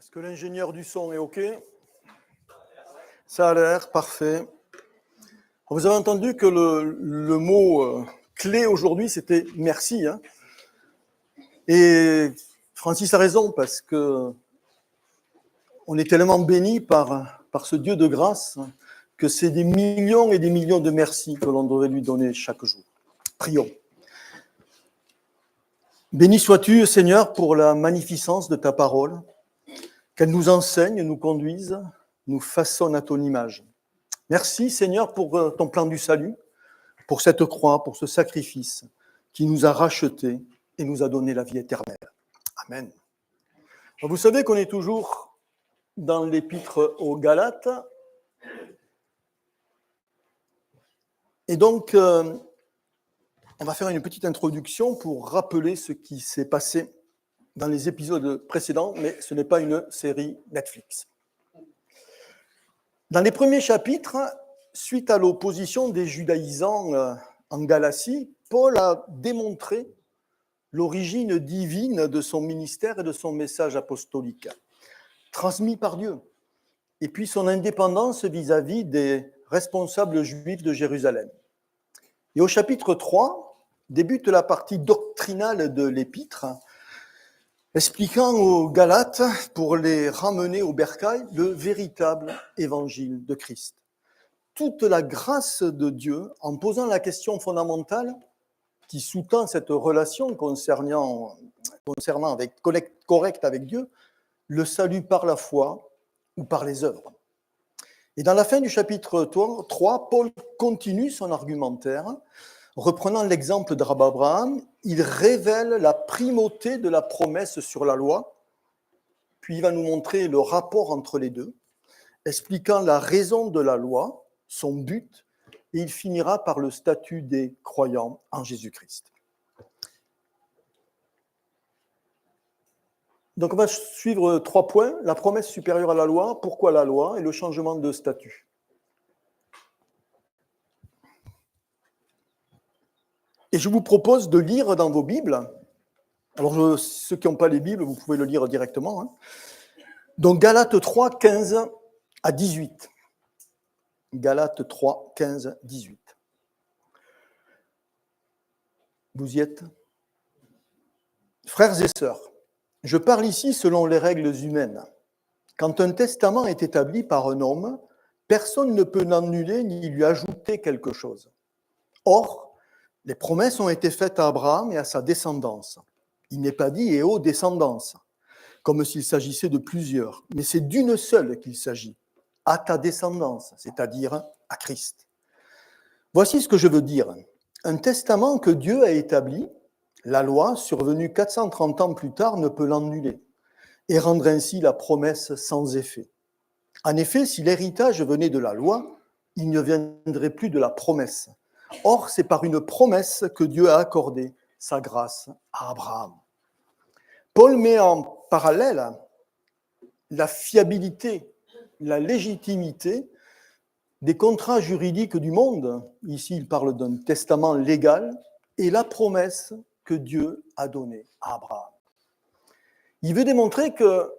Est-ce que l'ingénieur du son est OK? Ça a l'air parfait. Vous avez entendu que le mot clé aujourd'hui, c'était merci. Hein. Et Francis a raison, parce que on est tellement béni par ce Dieu de grâce que c'est des millions et des millions de merci que l'on devrait lui donner chaque jour. Prions. Béni sois-tu, Seigneur, pour la magnificence de ta parole, qu'elle nous enseigne, nous conduise, nous façonne à ton image. Merci, Seigneur, pour ton plan du salut, pour cette croix, pour ce sacrifice qui nous a rachetés et nous a donné la vie éternelle. Amen. Vous savez qu'on est toujours dans l'épître aux Galates. Et donc, on va faire une petite introduction pour rappeler ce qui s'est passé dans les épisodes précédents, mais ce n'est pas une série Netflix. Dans les premiers chapitres, suite à l'opposition des judaïsants en Galatie, Paul a démontré l'origine divine de son ministère et de son message apostolique, transmis par Dieu, et puis son indépendance vis-à-vis des responsables juifs de Jérusalem. Et au chapitre 3, débute la partie doctrinale de l'épître, expliquant aux Galates, pour les ramener au bercail, le véritable évangile de Christ. Toute la grâce de Dieu, en posant la question fondamentale qui sous-tend cette relation concernant correcte avec Dieu, le salut par la foi ou par les œuvres. Et dans la fin du chapitre 3, Paul continue son argumentaire. Reprenant l'exemple d'Abraham, il révèle la primauté de la promesse sur la loi, puis il va nous montrer le rapport entre les deux, expliquant la raison de la loi, son but, et il finira par le statut des croyants en Jésus-Christ. Donc on va suivre 3 points, la promesse supérieure à la loi, pourquoi la loi, et le changement de statut. Et je vous propose de lire dans vos Bibles, alors ceux qui n'ont pas les Bibles, vous pouvez le lire directement, hein. Donc Galates 3, 15 à 18. Galates 3, 15, 18. Vous y êtes? Frères et sœurs, je parle ici selon les règles humaines. Quand un testament est établi par un homme, personne ne peut l'annuler ni lui ajouter quelque chose. Or, les promesses ont été faites à Abraham et à sa descendance. Il n'est pas dit « et aux descendances », comme s'il s'agissait de plusieurs, mais c'est d'une seule qu'il s'agit, à ta descendance, c'est-à-dire à Christ. Voici ce que je veux dire. Un testament que Dieu a établi, la loi, survenue 430 ans plus tard, ne peut l'annuler et rendre ainsi la promesse sans effet. En effet, si l'héritage venait de la loi, il ne viendrait plus de la promesse. Or, c'est par une promesse que Dieu a accordé sa grâce à Abraham. Paul met en parallèle la fiabilité, la légitimité des contrats juridiques du monde. Ici, il parle d'un testament légal et la promesse que Dieu a donnée à Abraham. Il veut démontrer que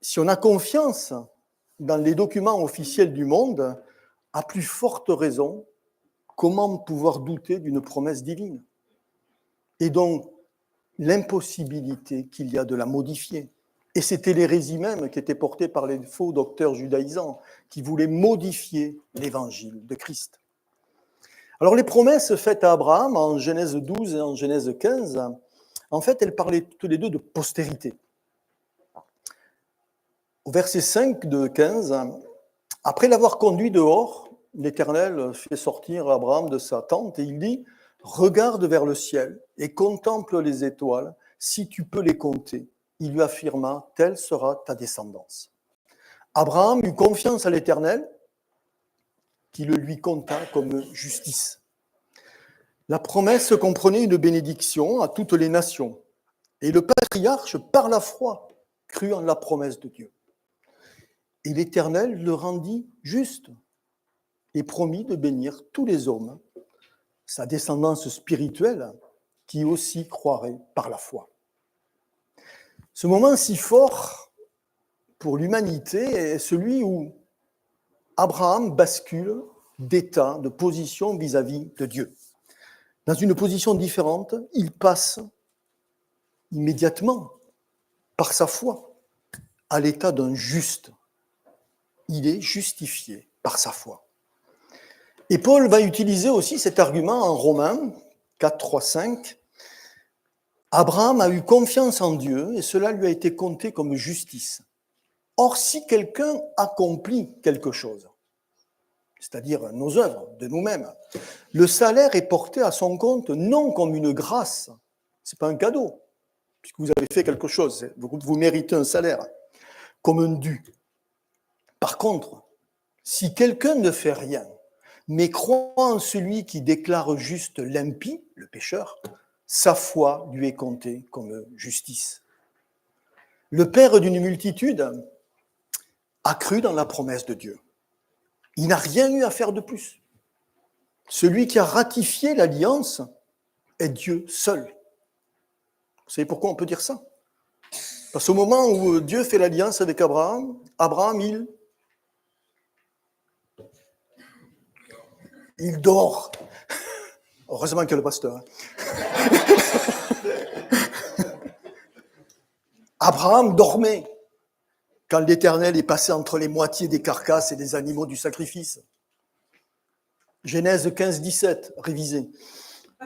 si on a confiance dans les documents officiels du monde, à plus forte raison, comment pouvoir douter d'une promesse divine? Et donc, l'impossibilité qu'il y a de la modifier. Et c'était l'hérésie même qui était portée par les faux docteurs judaïsants qui voulaient modifier l'évangile de Christ. Alors, les promesses faites à Abraham en Genèse 12 et en Genèse 15, en fait, elles parlaient toutes les deux de postérité. Au verset 5 de 15, après l'avoir conduit dehors, l'Éternel fait sortir Abraham de sa tente et il dit « Regarde vers le ciel et contemple les étoiles, si tu peux les compter. » Il lui affirma « Telle sera ta descendance. » Abraham eut confiance à l'Éternel, qui le lui compta comme justice. La promesse comprenait une bénédiction à toutes les nations. Et le patriarche, par la foi, crut en la promesse de Dieu. Et l'Éternel le rendit juste et promit de bénir tous les hommes, sa descendance spirituelle, qui aussi croirait par la foi. Ce moment si fort pour l'humanité est celui où Abraham bascule d'état, de position vis-à-vis de Dieu. Dans une position différente, il passe immédiatement, par sa foi, à l'état d'un juste. Il est justifié par sa foi. Et Paul va utiliser aussi cet argument en Romains 4, 3, 5. Abraham a eu confiance en Dieu et cela lui a été compté comme justice. Or, si quelqu'un accomplit quelque chose, c'est-à-dire nos œuvres, de nous-mêmes, le salaire est porté à son compte non comme une grâce, ce n'est pas un cadeau, puisque vous avez fait quelque chose, vous méritez un salaire, comme un dû. Par contre, si quelqu'un ne fait rien, mais croit en celui qui déclare juste l'impie, le pécheur, sa foi lui est comptée comme justice. Le père d'une multitude a cru dans la promesse de Dieu. Il n'a rien eu à faire de plus. Celui qui a ratifié l'alliance est Dieu seul. Vous savez pourquoi on peut dire ça? Parce qu'au moment où Dieu fait l'alliance avec Abraham, il dort. Heureusement qu'il y a le pasteur. Abraham dormait quand l'Éternel est passé entre les moitiés des carcasses et des animaux du sacrifice. Genèse 15, 17, révisé.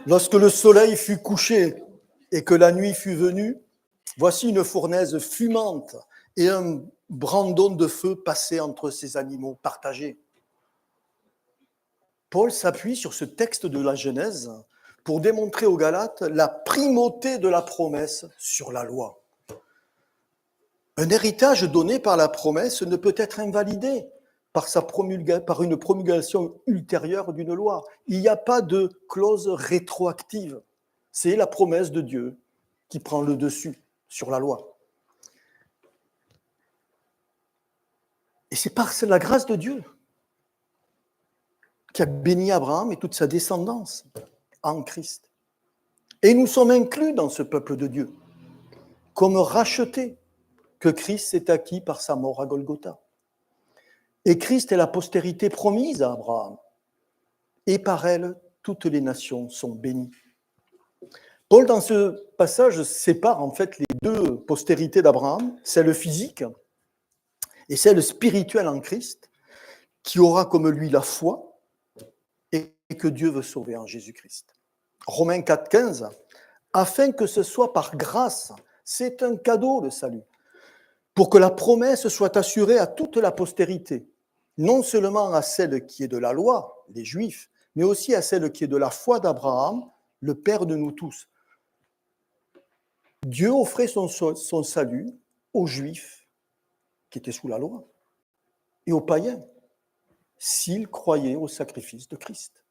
Lorsque le soleil fut couché et que la nuit fut venue, voici une fournaise fumante et un brandon de feu passé entre ces animaux partagés. Paul s'appuie sur ce texte de la Genèse pour démontrer aux Galates la primauté de la promesse sur la loi. Un héritage donné par la promesse ne peut être invalidé par une promulgation ultérieure d'une loi. Il n'y a pas de clause rétroactive. C'est la promesse de Dieu qui prend le dessus sur la loi. Et c'est par la grâce de Dieu qui a béni Abraham et toute sa descendance en Christ. Et nous sommes inclus dans ce peuple de Dieu, comme rachetés, que Christ s'est acquis par sa mort à Golgotha. Et Christ est la postérité promise à Abraham. Et par elle, toutes les nations sont bénies. Paul, dans ce passage, sépare en fait les deux postérités d'Abraham, celle physique et celle spirituelle en Christ, qui aura comme lui la foi et que Dieu veut sauver en Jésus-Christ. Romains 4, 15, afin que ce soit par grâce, c'est un cadeau le salut, pour que la promesse soit assurée à toute la postérité, non seulement à celle qui est de la loi, les Juifs, mais aussi à celle qui est de la foi d'Abraham, le Père de nous tous. Dieu offrait son salut aux Juifs qui étaient sous la loi et aux païens, s'ils croyaient au sacrifice de Christ.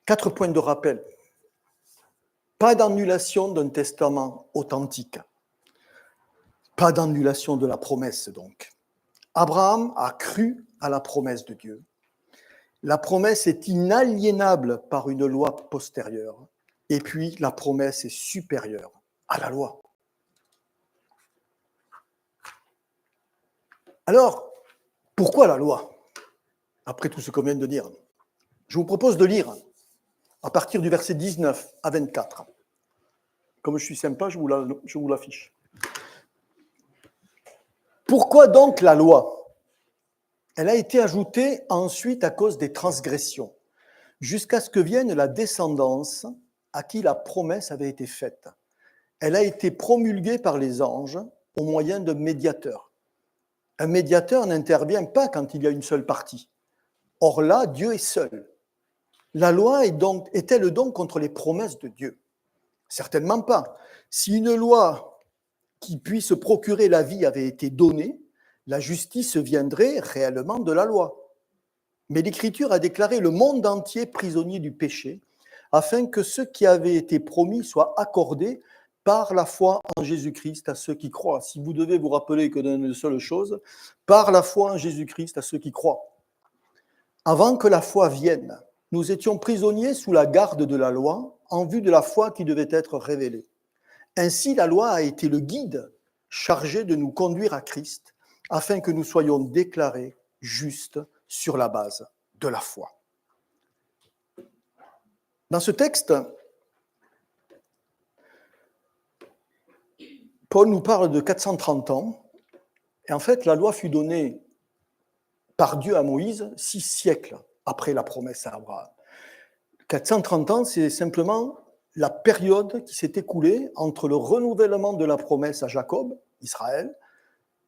4 points de rappel. Pas d'annulation d'un testament authentique. Pas d'annulation de la promesse, donc. Abraham a cru à la promesse de Dieu. La promesse est inaliénable par une loi postérieure. Et puis, la promesse est supérieure à la loi. Alors, pourquoi la loi? Après tout ce qu'on vient de dire. Je vous propose de lire à partir du verset 19 à 24. Comme je suis sympa, je vous l'affiche. Pourquoi donc la loi? Elle a été ajoutée ensuite à cause des transgressions, jusqu'à ce que vienne la descendance à qui la promesse avait été faite. Elle a été promulguée par les anges au moyen d'un médiateur. Un médiateur n'intervient pas quand il y a une seule partie. Or là, Dieu est seul. La loi est-elle donc contre les promesses de Dieu? Certainement pas. Si une loi qui puisse procurer la vie avait été donnée, la justice viendrait réellement de la loi. Mais l'Écriture a déclaré le monde entier prisonnier du péché, afin que ce qui avait été promis soit accordé par la foi en Jésus-Christ à ceux qui croient. Si vous devez vous rappeler que d'une seule chose, par la foi en Jésus-Christ à ceux qui croient. Avant que la foi vienne, nous étions prisonniers sous la garde de la loi en vue de la foi qui devait être révélée. Ainsi, la loi a été le guide chargé de nous conduire à Christ, afin que nous soyons déclarés justes sur la base de la foi. Dans ce texte, Paul nous parle de 430 ans, et en fait, la loi fut donnée par Dieu à Moïse 6 siècles après la promesse à Abraham. 430 ans, c'est simplement la période qui s'est écoulée entre le renouvellement de la promesse à Jacob, Israël,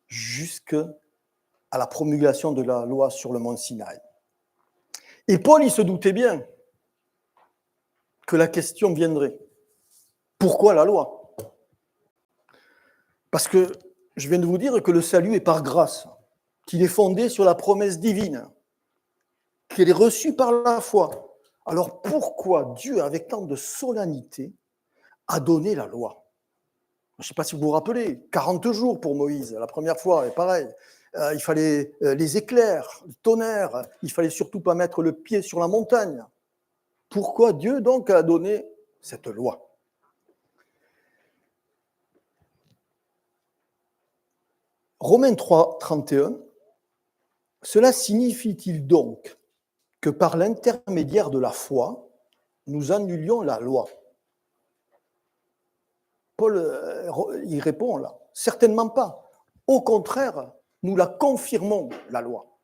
jusqu'à la promulgation de la loi sur le mont Sinaï. Et Paul, il se doutait bien que la question viendrait. Pourquoi la loi? Parce que je viens de vous dire que le salut est par grâce, qu'il est fondé sur la promesse divine, qu'il est reçu par la foi. Alors pourquoi Dieu, avec tant de solennité, a donné la loi? Je ne sais pas si vous vous rappelez, 40 jours pour Moïse, la première fois, et pareil. Il fallait les éclairs, le tonnerre, il fallait surtout pas mettre le pied sur la montagne. Pourquoi Dieu donc a donné cette loi? Romains 3, 31, cela signifie-t-il donc que par l'intermédiaire de la foi, nous annulions la loi? Paul y répond là, certainement pas. Au contraire, nous la confirmons, la loi.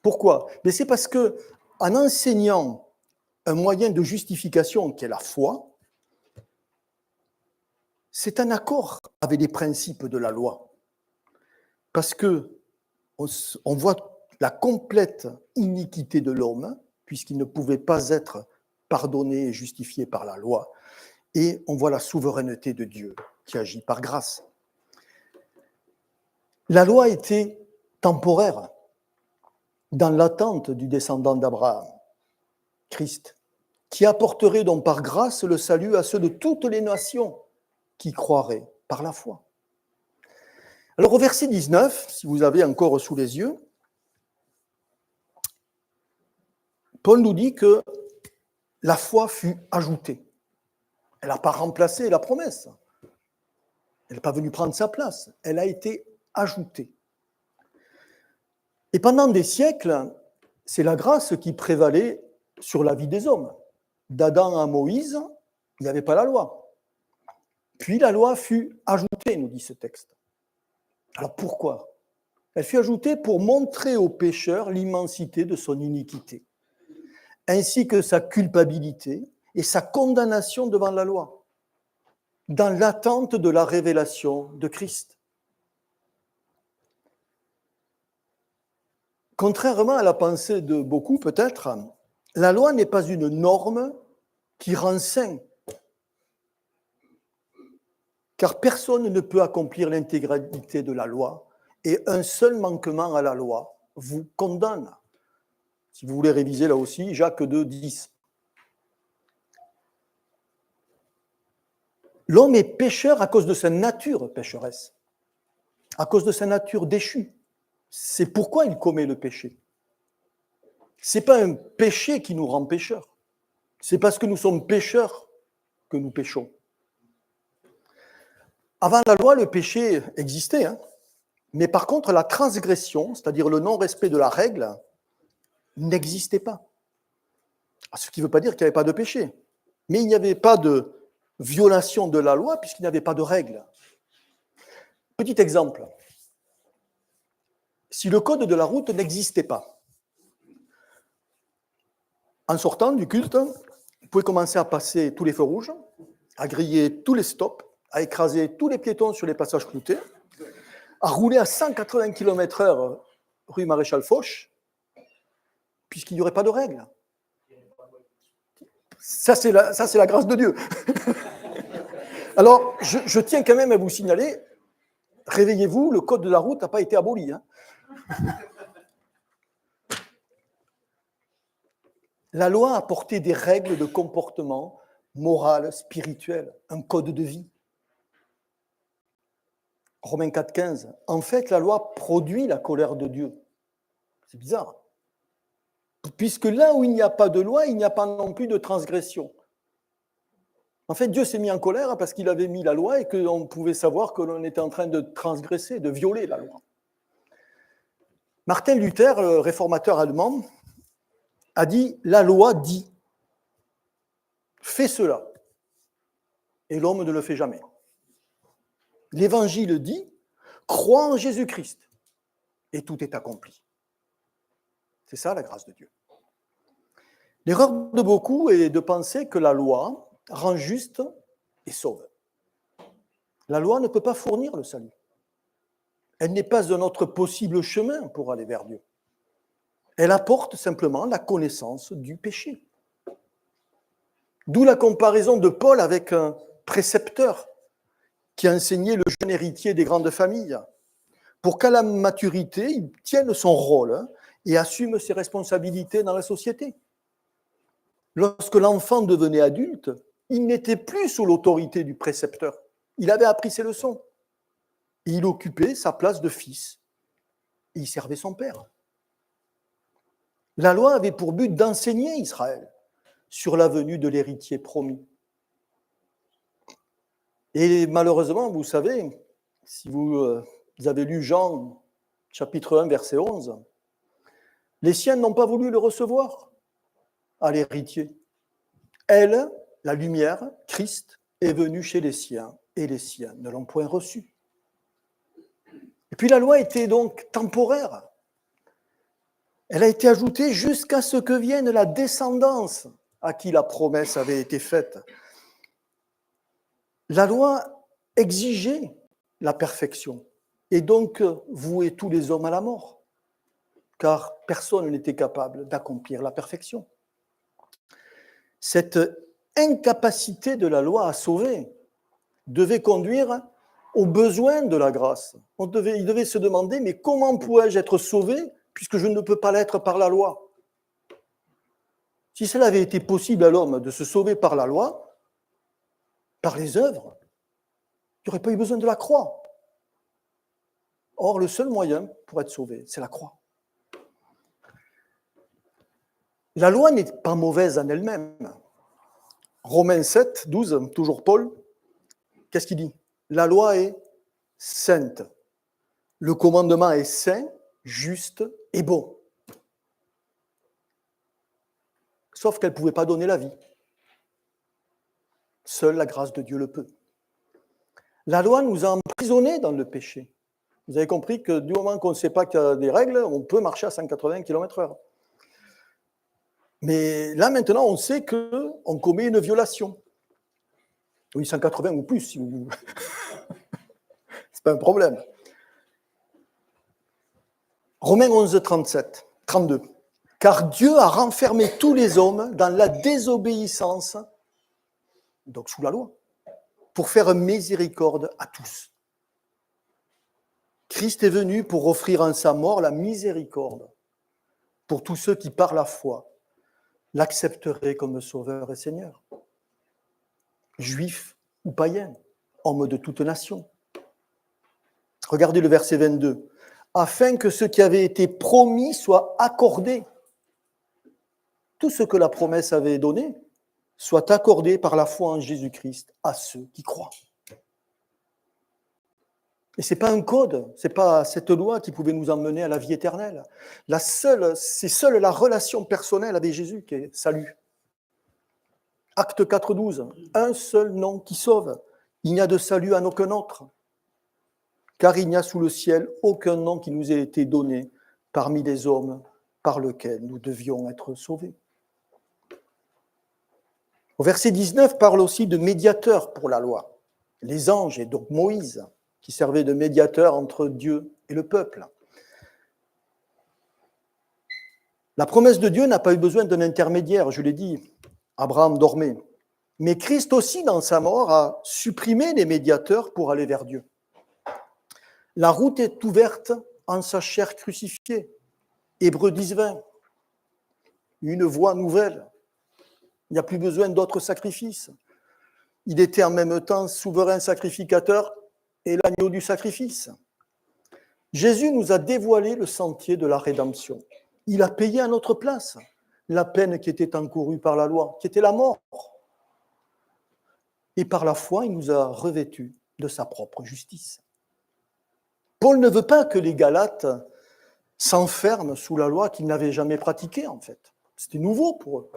Pourquoi? Mais c'est parce que en enseignant un moyen de justification qui est la foi, c'est un accord avec les principes de la loi. Parce que on voit la complète iniquité de l'homme, puisqu'il ne pouvait pas être pardonné et justifié par la loi, et on voit la souveraineté de Dieu qui agit par grâce. La loi était temporaire, dans l'attente du descendant d'Abraham, Christ, qui apporterait donc par grâce le salut à ceux de toutes les nations qui croiraient par la foi. Alors au verset 19, si vous avez encore sous les yeux, Paul nous dit que la foi fut ajoutée. Elle n'a pas remplacé la promesse. Elle n'est pas venue prendre sa place. Elle a été ajoutée. Et pendant des siècles, c'est la grâce qui prévalait sur la vie des hommes. D'Adam à Moïse, il n'y avait pas la loi. Puis la loi fut ajoutée, nous dit ce texte. Alors pourquoi? Elle fut ajoutée pour montrer au pécheur l'immensité de son iniquité, ainsi que sa culpabilité et sa condamnation devant la loi, dans l'attente de la révélation de Christ. Contrairement à la pensée de beaucoup, peut-être, la loi n'est pas une norme qui rend saint, car personne ne peut accomplir l'intégralité de la loi, et un seul manquement à la loi vous condamne. Si vous voulez réviser là aussi, Jacques 2, 10. L'homme est pécheur à cause de sa nature pécheresse, à cause de sa nature déchue. C'est pourquoi il commet le péché. Ce n'est pas un péché qui nous rend pécheurs. C'est parce que nous sommes pécheurs que nous péchons. Avant la loi, le péché existait, mais par contre, la transgression, c'est-à-dire le non-respect de la règle, n'existait pas. Ce qui ne veut pas dire qu'il n'y avait pas de péché, mais il n'y avait pas de violation de la loi puisqu'il n'y avait pas de règle. Petit exemple. Si le code de la route n'existait pas, en sortant du culte, vous pouvez commencer à passer tous les feux rouges, à griller tous les stops, à écraser tous les piétons sur les passages cloutés, à rouler à 180 km/h rue Maréchal Foch, puisqu'il n'y aurait pas de règles. Ça, c'est la grâce de Dieu. Alors, je tiens quand même à vous signaler, réveillez-vous, le code de la route n'a pas été aboli. La loi a apporté des règles de comportement moral, spirituel, un code de vie. Romains 4, 15. En fait, la loi produit la colère de Dieu. C'est bizarre. Puisque là où il n'y a pas de loi, il n'y a pas non plus de transgression. En fait, Dieu s'est mis en colère parce qu'il avait mis la loi et qu'on pouvait savoir que l'on était en train de transgresser, de violer la loi. Martin Luther, le réformateur allemand, a dit « La loi dit, fais cela ». Et l'homme ne le fait jamais. L'Évangile dit « Crois en Jésus-Christ » et tout est accompli. C'est ça la grâce de Dieu. L'erreur de beaucoup est de penser que la loi rend juste et sauve. La loi ne peut pas fournir le salut. Elle n'est pas un autre possible chemin pour aller vers Dieu. Elle apporte simplement la connaissance du péché. D'où la comparaison de Paul avec un précepteur qui a enseigné le jeune héritier des grandes familles, pour qu'à la maturité, il tienne son rôle et assume ses responsabilités dans la société. Lorsque l'enfant devenait adulte, il n'était plus sous l'autorité du précepteur. Il avait appris ses leçons. Et il occupait sa place de fils. Et il servait son père. La loi avait pour but d'enseigner Israël sur la venue de l'héritier promis. Et malheureusement, vous savez, si vous avez lu Jean, chapitre 1, verset 11, les siens n'ont pas voulu le recevoir à l'héritier. Elle, la lumière, Christ, est venu chez les siens, et les siens ne l'ont point reçu. Et puis la loi était donc temporaire. Elle a été ajoutée jusqu'à ce que vienne la descendance à qui la promesse avait été faite. La loi exigeait la perfection et donc vouait tous les hommes à la mort, car personne n'était capable d'accomplir la perfection. Cette incapacité de la loi à sauver devait conduire aux besoins de la grâce. Il devait se demander, mais comment pourrais-je être sauvé puisque je ne peux pas l'être par la loi? Si cela avait été possible à l'homme de se sauver par la loi, par les œuvres, il n'y aurait pas eu besoin de la croix. Or, le seul moyen pour être sauvé, c'est la croix. La loi n'est pas mauvaise en elle-même. Romains 7, 12, toujours Paul, qu'est-ce qu'il dit? La loi est sainte. Le commandement est saint, juste et bon. Sauf qu'elle ne pouvait pas donner la vie. Seule la grâce de Dieu le peut. La loi nous a emprisonnés dans le péché. Vous avez compris que du moment qu'on ne sait pas qu'il y a des règles, on peut marcher à 180 km/h. Mais là, maintenant, on sait qu'on commet une violation. Oui, 180 ou plus, si vous voulez. C'est pas un problème. Romains 11, 32. Car Dieu a renfermé tous les hommes dans la désobéissance, donc sous la loi, pour faire miséricorde à tous. Christ est venu pour offrir en sa mort la miséricorde pour tous ceux qui, par la foi, l'accepteraient comme Sauveur et Seigneur. Juifs ou païens, hommes de toute nation. Regardez le verset 22. Afin que ce qui avait été promis soit accordé. Tout ce que la promesse avait donné soit accordé par la foi en Jésus-Christ à ceux qui croient. Et ce n'est pas un code, ce n'est pas cette loi qui pouvait nous emmener à la vie éternelle. C'est seule la relation personnelle avec Jésus qui est salut. Acte 4.12, un seul nom qui sauve. Il n'y a de salut en aucun autre. Car il n'y a sous le ciel aucun nom qui nous ait été donné parmi les hommes par lequel nous devions être sauvés. Au verset 19, parle aussi de médiateur pour la loi. Les anges, et donc Moïse, qui servait de médiateur entre Dieu et le peuple. La promesse de Dieu n'a pas eu besoin d'un intermédiaire, je l'ai dit, Abraham dormait. Mais Christ aussi, dans sa mort, a supprimé les médiateurs pour aller vers Dieu. La route est ouverte en sa chair crucifiée. Hébreux 10, 20. Une voie nouvelle. Il n'y a plus besoin d'autres sacrifices. Il était en même temps souverain sacrificateur et l'agneau du sacrifice. Jésus nous a dévoilé le sentier de la rédemption. Il a payé à notre place la peine qui était encourue par la loi, qui était la mort. et par la foi, il nous a revêtus de sa propre justice. Paul ne veut pas que les Galates s'enferment sous la loi qu'ils n'avaient jamais pratiquée, en fait. C'était nouveau pour eux.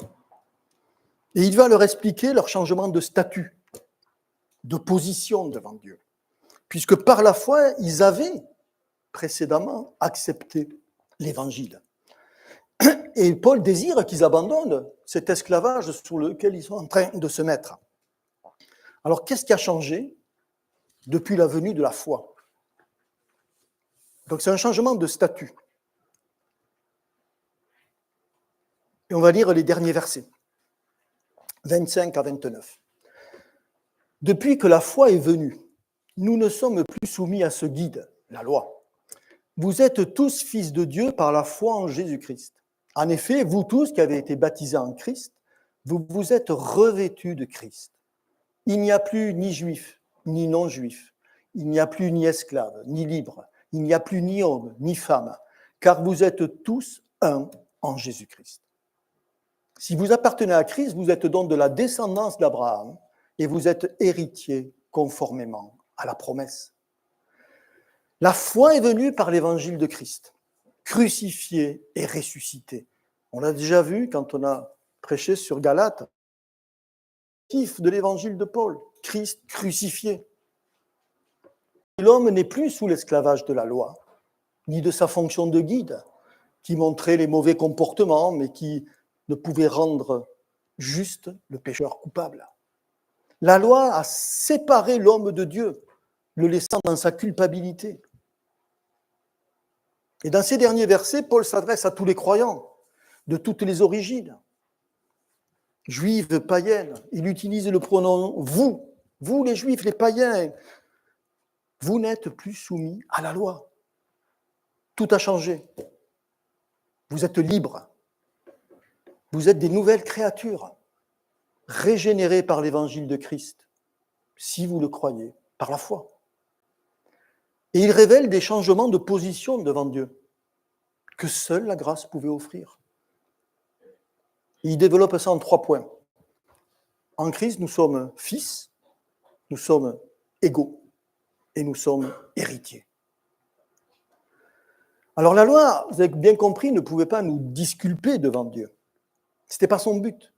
Et il va leur expliquer leur changement de statut, de position devant Dieu, puisque par la foi, ils avaient précédemment accepté l'Évangile. Et Paul désire qu'ils abandonnent cet esclavage sur lequel ils sont en train de se mettre. Alors, qu'est-ce qui a changé depuis la venue de la foi? Donc, c'est un changement de statut. Et on va lire les derniers versets, 25 à 29. Depuis que la foi est venue, nous ne sommes plus soumis à ce guide, la loi. Vous êtes tous fils de Dieu par la foi en Jésus-Christ. En effet, vous tous qui avez été baptisés en Christ, vous vous êtes revêtus de Christ. Il n'y a plus ni juif, ni non-juif. Il n'y a plus ni esclave, ni libre. Il n'y a plus ni homme, ni femme, car vous êtes tous un en Jésus-Christ. Si vous appartenez à Christ, vous êtes donc de la descendance d'Abraham et vous êtes héritiers conformément à la promesse. La foi est venue par l'évangile de Christ, crucifié et ressuscité. On l'a déjà vu quand on a prêché sur Galates. De l'évangile de Paul, Christ crucifié. L'homme n'est plus sous l'esclavage de la loi, ni de sa fonction de guide, qui montrait les mauvais comportements, mais qui ne pouvait rendre juste le pécheur coupable. La loi a séparé l'homme de Dieu, le laissant dans sa culpabilité. Et dans ces derniers versets, Paul s'adresse à tous les croyants, de toutes les origines, juives, païennes. Il utilise le pronom « vous ». Vous, les juifs, les païens, vous n'êtes plus soumis à la loi. Tout a changé. Vous êtes libres. Vous êtes des nouvelles créatures, régénérées par l'évangile de Christ, si vous le croyez, par la foi. Et il révèle des changements de position devant Dieu, que seule la grâce pouvait offrir. Il développe ça en 3 points. En Christ, nous sommes fils, nous sommes égaux et nous sommes héritiers. Alors la loi, vous avez bien compris, ne pouvait pas nous disculper devant Dieu. Ce n'était pas son but.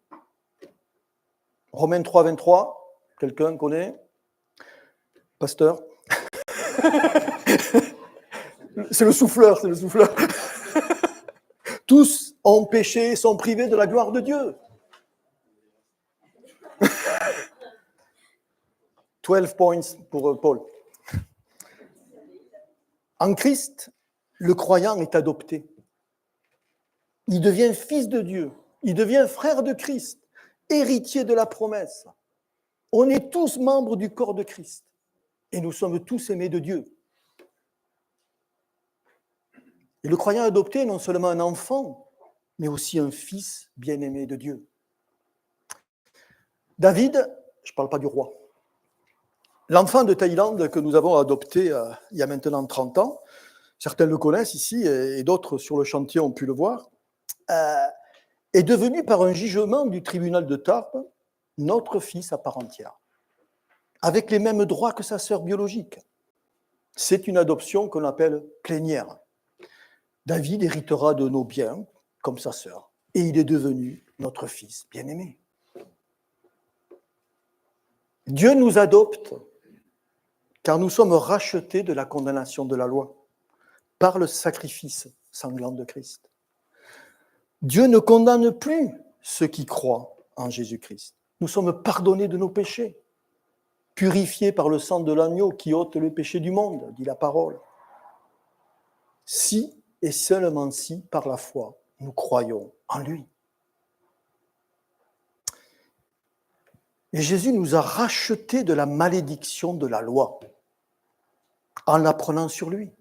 Romains 3, 23, quelqu'un connaît? Pasteur? C'est le souffleur. Tous ont péché et sont privés de la gloire de Dieu. 12 points pour Paul. En Christ, le croyant est adopté. Il devient fils de Dieu. Il devient frère de Christ, héritier de la promesse. On est tous membres du corps de Christ. Et nous sommes tous aimés de Dieu. Et le croyant adopté est non seulement un enfant, mais aussi un fils bien-aimé de Dieu. David, je ne parle pas du roi, l'enfant de Thaïlande que nous avons adopté il y a maintenant 30 ans, certains le connaissent ici et d'autres sur le chantier ont pu le voir, est devenu par un jugement du tribunal de Tarbes notre fils à part entière, avec les mêmes droits que sa sœur biologique. C'est une adoption qu'on appelle plénière. David héritera de nos biens comme sa sœur et il est devenu notre fils bien-aimé. Dieu nous adopte car nous sommes rachetés de la condamnation de la loi par le sacrifice sanglant de Christ. Dieu ne condamne plus ceux qui croient en Jésus-Christ. Nous sommes pardonnés de nos péchés, purifiés par le sang de l'agneau qui ôte le péché du monde, dit la parole. Si et seulement si, par la foi, nous croyons en lui. Et Jésus nous a rachetés de la malédiction de la loi en la prenant sur lui.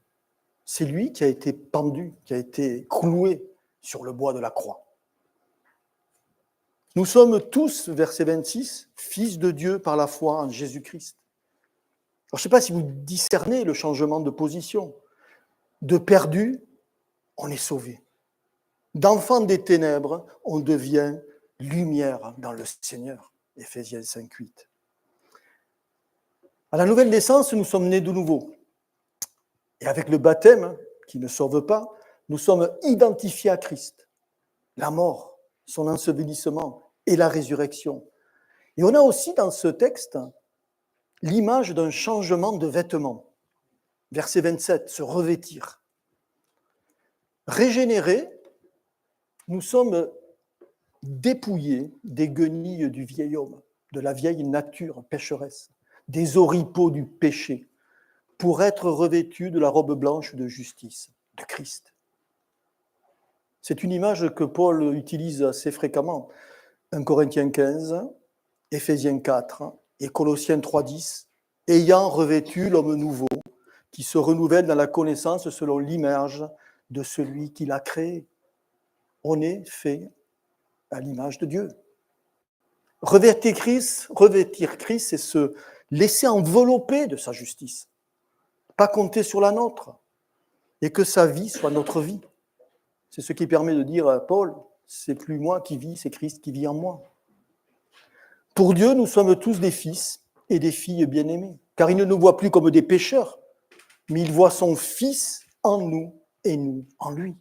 C'est lui qui a été pendu, qui a été cloué sur le bois de la croix. Nous sommes tous, verset 26, fils de Dieu par la foi en Jésus-Christ. Alors, je ne sais pas si vous discernez le changement de position. De perdu, on est sauvé. D'enfant des ténèbres, on devient lumière dans le Seigneur. Éphésiens 5, 8. À la nouvelle naissance, nous sommes nés de nouveau. Et avec le baptême, qui ne sauve pas, nous sommes identifiés à Christ. La mort, son ensevelissement et la résurrection. Et on a aussi dans ce texte l'image d'un changement de vêtements. Verset 27, se revêtir. Régénérés, nous sommes dépouillés des guenilles du vieil homme, de la vieille nature pécheresse, des oripeaux du péché, pour être revêtus de la robe blanche de justice, de Christ. C'est une image que Paul utilise assez fréquemment. 1 Corinthiens 15, Éphésiens 4 et Colossiens 3,10, ayant revêtu l'homme nouveau, qui se renouvelle dans la connaissance selon l'image de celui qui l'a créé. On est fait à l'image de Dieu. Revêtir Christ, c'est se laisser envelopper de sa justice, pas compter sur la nôtre, et que sa vie soit notre vie. C'est ce qui permet de dire à Paul, c'est plus moi qui vis, c'est Christ qui vit en moi. Pour Dieu, nous sommes tous des fils et des filles bien-aimés, car il ne nous voit plus comme des pécheurs, mais il voit son Fils en nous et nous en lui.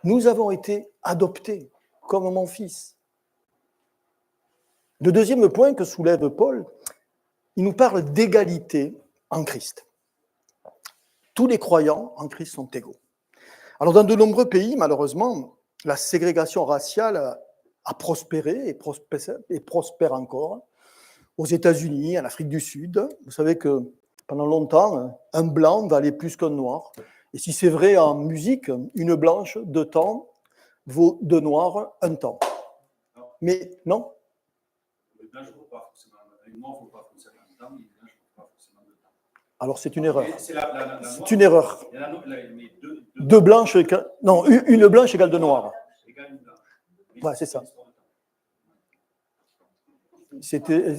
Nous avons été adoptés comme mon fils. Le deuxième point que soulève Paul, il nous parle d'égalité en Christ. Tous les croyants en Christ sont égaux. Alors dans de nombreux pays, malheureusement, la ségrégation raciale a prospéré et prospère encore. Aux États-Unis, en Afrique du Sud, vous savez que pendant longtemps, un blanc valait plus qu'un noir. Et si c'est vrai en musique, une blanche, 2 temps, vaut 2 noirs, 1 temps. Mais non. Les blancs ne vaut pas forcément. Les noirs ne vaut pas forcément 1 temps, mais les blancs ne vaut pas forcément 2 temps. Alors c'est une erreur. C'est une erreur. Deux blanches, non, une blanche égale 2 noirs. Ouais, c'est ça.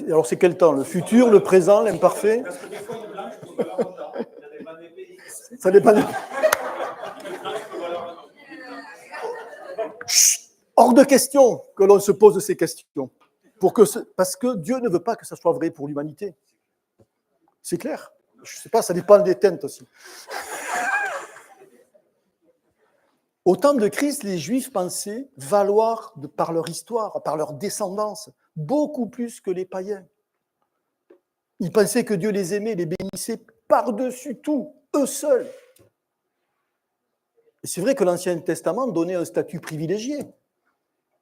Alors c'est quel temps? Le futur, le présent, l'imparfait? Parce que des fois, une blanche peut valoir longtemps. Ça dépend des pays. Ça dépend des... Hors de question que l'on se pose ces questions. Parce que Dieu ne veut pas que ça soit vrai pour l'humanité. C'est clair. Je ne sais pas, ça dépend des teintes aussi. Au temps de Christ, les Juifs pensaient valoir, par leur histoire, par leur descendance, beaucoup plus que les païens. Ils pensaient que Dieu les aimait, les bénissait par-dessus tout, eux seuls. Et c'est vrai que l'Ancien Testament donnait un statut privilégié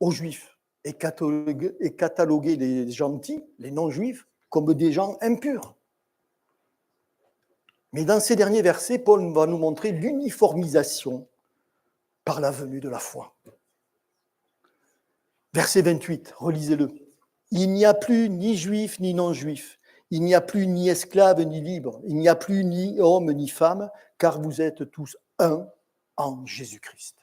aux Juifs et cataloguait les gentils, les non-Juifs, comme des gens impurs. Mais dans ces derniers versets, Paul va nous montrer l'uniformisation par la venue de la foi. Verset 28, relisez-le. Il n'y a plus ni juif ni non-juif. Il n'y a plus ni esclave ni libre. Il n'y a plus ni homme ni femme, car vous êtes tous un en Jésus-Christ.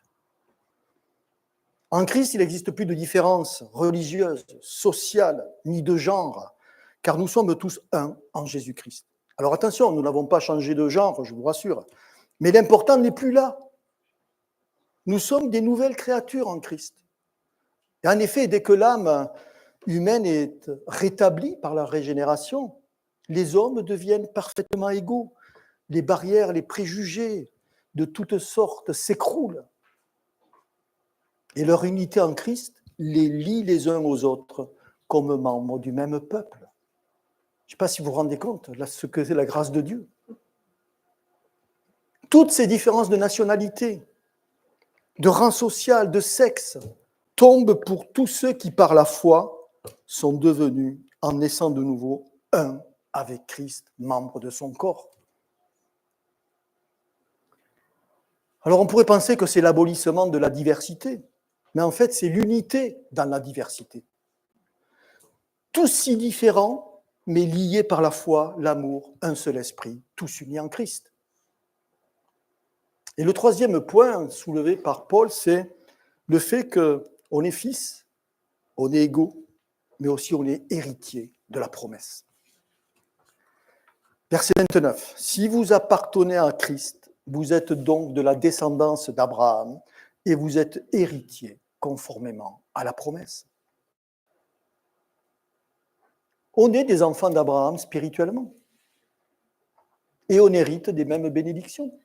En Christ, il n'existe plus de différence religieuse, sociale, ni de genre, car nous sommes tous un en Jésus-Christ. Alors attention, nous n'avons pas changé de genre, je vous rassure, mais l'important n'est plus là. Nous sommes des nouvelles créatures en Christ. Et en effet, dès que l'âme humaine est rétablie par la régénération, les hommes deviennent parfaitement égaux. Les barrières, les préjugés de toutes sortes s'écroulent. Et leur unité en Christ les lie les uns aux autres comme membres du même peuple. Je ne sais pas si vous vous rendez compte de ce que c'est la grâce de Dieu. Toutes ces différences de nationalité, de rang social, de sexe, tombent pour tous ceux qui, par la foi, sont devenus, en naissant de nouveau, un avec Christ, membre de son corps. Alors on pourrait penser que c'est l'abolissement de la diversité, mais en fait c'est l'unité dans la diversité. Tous si différents, mais liés par la foi, l'amour, un seul esprit, tous unis en Christ. Et le troisième point soulevé par Paul, c'est le fait qu'on est fils, on est égaux, mais aussi on est héritier de la promesse. Verset 29. Si vous appartenez à Christ, vous êtes donc de la descendance d'Abraham et vous êtes héritier conformément à la promesse. On est des enfants d'Abraham spirituellement. Et on hérite des mêmes bénédictions.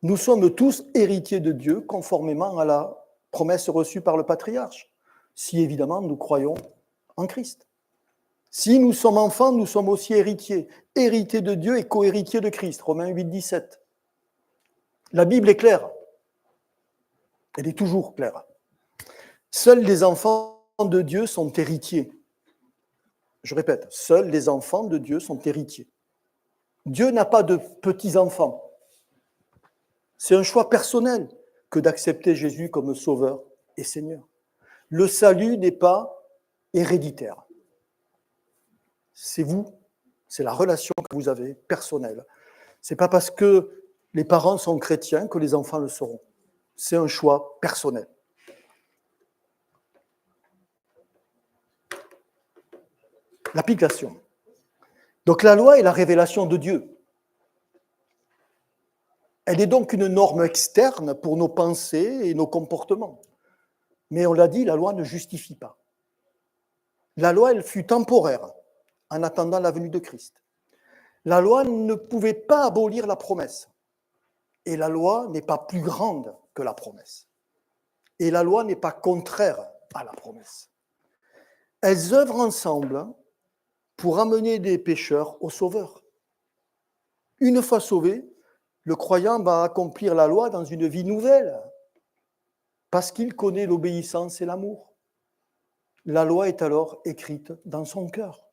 Nous sommes tous héritiers de Dieu conformément à la promesse reçue par le patriarche, si évidemment nous croyons en Christ. Si nous sommes enfants, nous sommes aussi héritiers, héritiers de Dieu et co-héritiers de Christ, Romains 8, 17. La Bible est claire. Elle est toujours claire. Seuls les enfants de Dieu sont héritiers. Je répète, seuls les enfants de Dieu sont héritiers. Dieu n'a pas de petits-enfants. C'est un choix personnel que d'accepter Jésus comme Sauveur et Seigneur. Le salut n'est pas héréditaire. C'est vous, c'est la relation que vous avez personnelle. Ce n'est pas parce que les parents sont chrétiens que les enfants le seront. C'est un choix personnel. L'application. Donc la loi est la révélation de Dieu. Elle est donc une norme externe pour nos pensées et nos comportements. Mais on l'a dit, la loi ne justifie pas. La loi, elle fut temporaire en attendant la venue de Christ. La loi ne pouvait pas abolir la promesse. Et la loi n'est pas plus grande que la promesse. Et la loi n'est pas contraire à la promesse. Elles œuvrent ensemble pour amener des pécheurs au Sauveur. Une fois sauvé, le croyant va accomplir la loi dans une vie nouvelle, parce qu'il connaît l'obéissance et l'amour. La loi est alors écrite dans son cœur.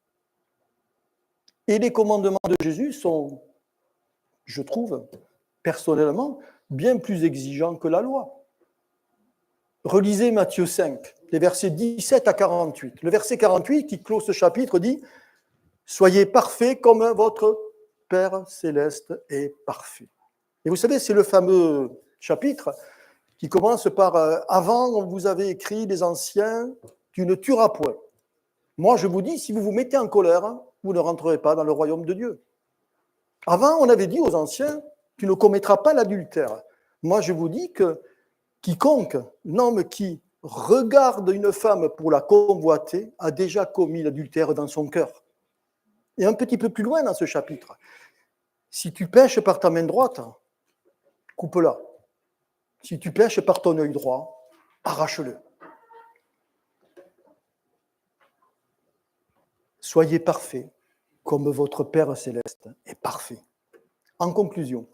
Et les commandements de Jésus sont, je trouve, personnellement, bien plus exigeants que la loi. Relisez Matthieu 5, les versets 17 à 48. Le verset 48 qui clôt ce chapitre dit « Soyez parfaits comme votre Père céleste est parfait ». Et vous savez, c'est le fameux chapitre qui commence par « Avant, on vous avait écrit, les anciens, tu ne tueras point. Moi, je vous dis, si vous vous mettez en colère, vous ne rentrerez pas dans le royaume de Dieu. Avant, on avait dit aux anciens, tu ne commettras pas l'adultère. Moi, je vous dis que quiconque, un homme qui regarde une femme pour la convoiter, a déjà commis l'adultère dans son cœur. » Et un petit peu plus loin dans ce chapitre, si tu pèches par ta main droite, coupe-la. Si tu pèches par ton œil droit, arrache-le. Soyez parfaits comme votre Père céleste est parfait. En conclusion,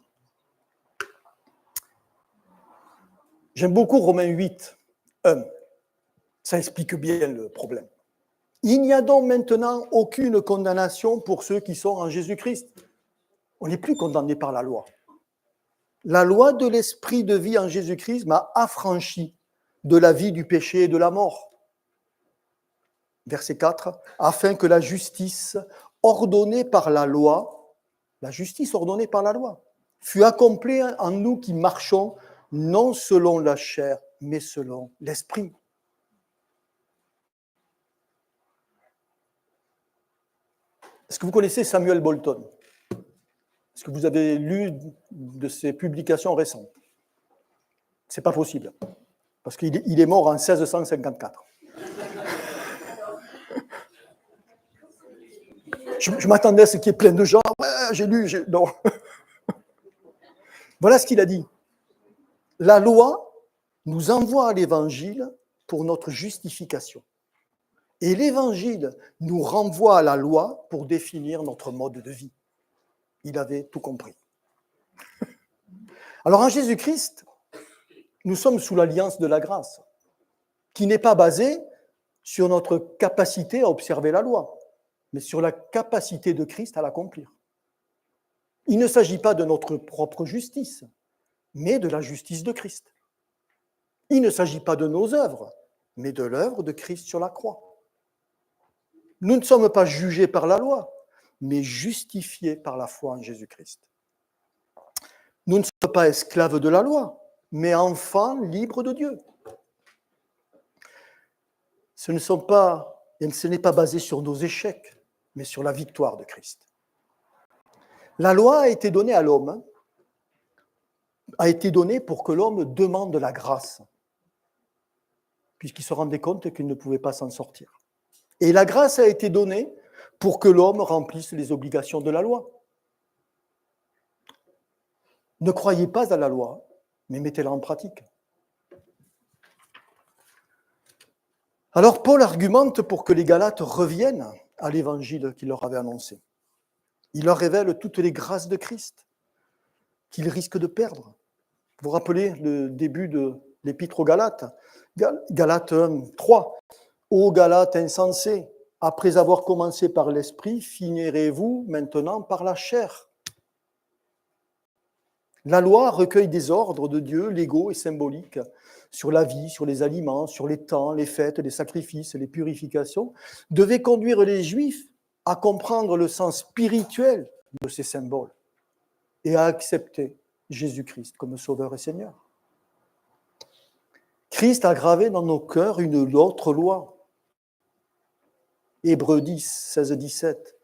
j'aime beaucoup Romains 8, 1. Ça explique bien le problème. Il n'y a donc maintenant aucune condamnation pour ceux qui sont en Jésus-Christ. On n'est plus condamné par la loi. La loi de l'esprit de vie en Jésus-Christ m'a affranchi de la vie du péché et de la mort. Verset 4, afin que la justice ordonnée par la loi, fût accomplie en nous qui marchons non selon la chair, mais selon l'esprit. Est-ce que vous connaissez Samuel Bolton? Est-ce que vous avez lu de ses publications récentes? Ce n'est pas possible, parce qu'il est mort en 1654. Je m'attendais à ce qu'il y ait plein de gens. Ouais, j'ai lu. Non. Voilà ce qu'il a dit. La loi nous envoie à l'évangile pour notre justification. Et l'évangile nous renvoie à la loi pour définir notre mode de vie. Il avait tout compris. Alors en Jésus-Christ, nous sommes sous l'alliance de la grâce, qui n'est pas basée sur notre capacité à observer la loi, mais sur la capacité de Christ à l'accomplir. Il ne s'agit pas de notre propre justice, mais de la justice de Christ. Il ne s'agit pas de nos œuvres, mais de l'œuvre de Christ sur la croix. Nous ne sommes pas jugés par la loi, mais justifiés par la foi en Jésus-Christ. Nous ne sommes pas esclaves de la loi, mais enfants libres de Dieu. Ce n'est pas basé sur nos échecs, mais sur la victoire de Christ. La loi a été donnée à l'homme, a été donnée pour que l'homme demande la grâce, puisqu'il se rendait compte qu'il ne pouvait pas s'en sortir. Et la grâce a été donnée pour que l'homme remplisse les obligations de la loi. Ne croyez pas à la loi, mais mettez-la en pratique. Alors Paul argumente pour que les Galates reviennent à l'évangile qu'il leur avait annoncé. Il leur révèle toutes les grâces de Christ qu'ils risquent de perdre. Vous vous rappelez le début de l'épître aux Galates, Galates 3. Ô Galates insensés, après avoir commencé par l'esprit, finirez-vous maintenant par la chair. La loi recueille des ordres de Dieu légaux et symboliques sur la vie, sur les aliments, sur les temps, les fêtes, les sacrifices, les purifications, devait conduire les Juifs à comprendre le sens spirituel de ces symboles et à accepter Jésus-Christ comme Sauveur et Seigneur. Christ a gravé dans nos cœurs une autre loi. Hébreux 10, 16, 17.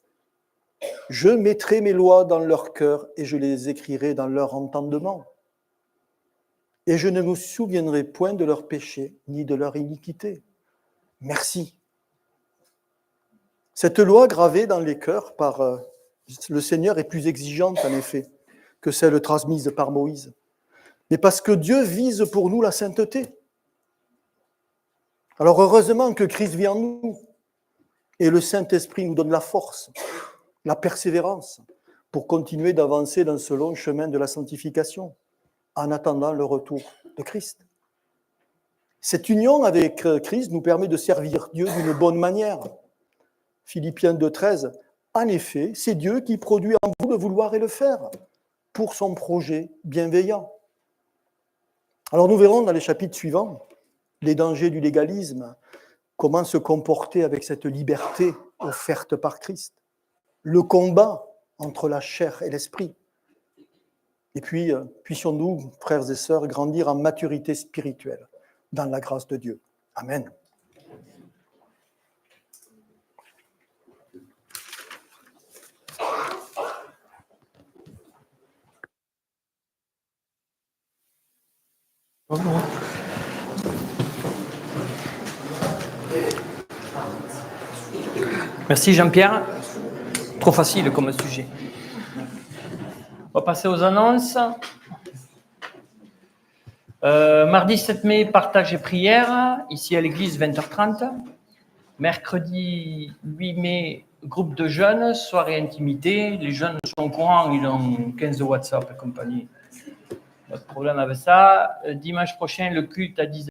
Je mettrai mes lois dans leur cœur et je les écrirai dans leur entendement. Et je ne me souviendrai point de leurs péchés ni de leur iniquité. Merci. Cette loi gravée dans les cœurs par le Seigneur est plus exigeante en effet que celle transmise par Moïse. Mais parce que Dieu vise pour nous la sainteté. Alors heureusement que Christ vit en nous et le Saint-Esprit nous donne la force, la persévérance pour continuer d'avancer dans ce long chemin de la sanctification en attendant le retour de Christ. Cette union avec Christ nous permet de servir Dieu d'une bonne manière. Philippiens 2,13, en effet, c'est Dieu qui produit en vous le vouloir et le faire pour son projet bienveillant. Alors nous verrons dans les chapitres suivants les dangers du légalisme, comment se comporter avec cette liberté offerte par Christ, le combat entre la chair et l'esprit. Et puis, puissions-nous, frères et sœurs, grandir en maturité spirituelle dans la grâce de Dieu. Amen. Merci Jean-Pierre. Trop facile comme sujet. On va passer aux annonces. Mardi 7 mai, partage et prière, ici à l'église, 20h30. Mercredi 8 mai, groupe de jeunes, soirée intimité. Les jeunes sont au courant, ils ont 15 de WhatsApp et compagnie. Pas de problème avec ça. Dimanche prochain, le culte à 10h.